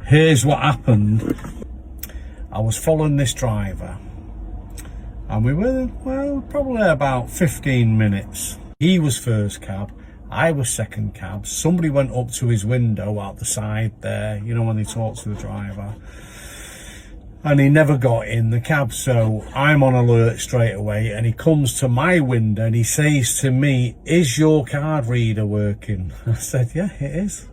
Here's what happened. I was following this driver and we were, well, probably about 15 minutes. He was first cab, I was second cab. Somebody went up to his window out the side there, you know, when they talk to the driver, and he never got in the cab. So I'm on alert straight away, and he comes to my window and he says to me, "Is your card reader working?" I said, "Yeah, it is."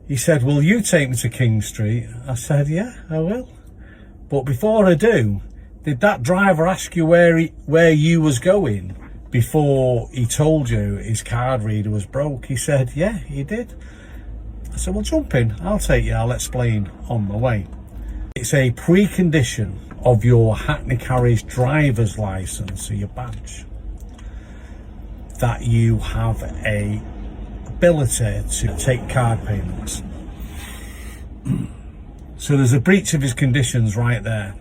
He said, "Will you take me to King Street?" I said, "Yeah, I will. But before I do, did that driver ask you where you was going before he told you his card reader was broke?" He said, "Yeah, he did." I said, "Well, jump in, I'll take you, I'll explain on the way." It's a precondition of your Hackney Carriage driver's licence, or your badge, that you have a ability to take card payments. So there's a breach of his conditions right there.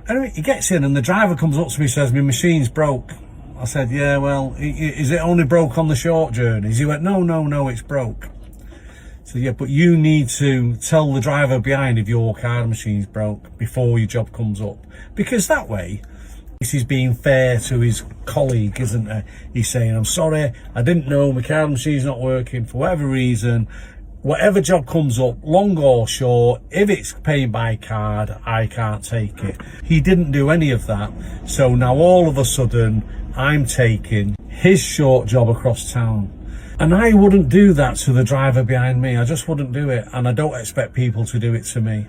Anyway, he gets in and the driver comes up to me and says, "My machine's broke." I said, "Yeah, well, is it only broke on the short journeys?" He went, No, it's broke." So yeah, but you need to tell the driver behind if your card machine's broke before your job comes up, because that way he's being fair to his colleague, isn't he? He's saying, "I'm sorry, I didn't know my card machine's not working for whatever reason. Whatever job comes up, long or short, if it's paid by card, I can't take it." He didn't do any of that. So now all of a sudden, I'm taking his short job across town. And I wouldn't do that to the driver behind me. I just wouldn't do it. And I don't expect people to do it to me.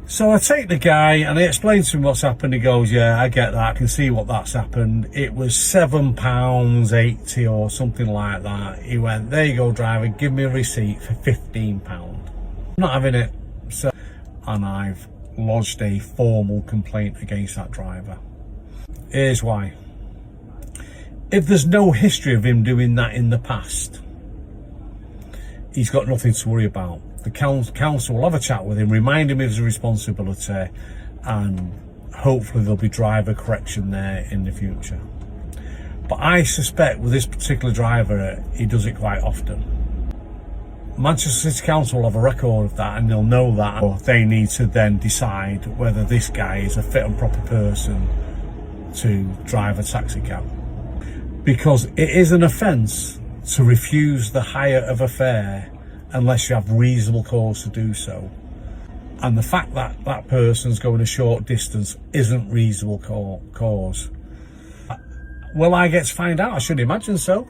So I take the guy and I explain to him what's happened. He goes, "Yeah, I get that. I can see what that's happened. It was £7.80 or something like that." He went, "There you go, driver, give me a receipt for £15. I'm not having it." So, and I've lodged a formal complaint against that driver. Here's why. If there's no history of him doing that in the past, he's got nothing to worry about. The council will have a chat with him, remind him of his responsibility, and hopefully there'll be driver correction there in the future. But I suspect with this particular driver, he does it quite often. Manchester City Council will have a record of that and they'll know that. Or they need to then decide whether this guy is a fit and proper person to drive a taxi cab. Because it is an offence to refuse the hire of a fare unless you have reasonable cause to do so. And the fact that that person's going a short distance isn't reasonable cause. Will I get to find out? I should imagine so.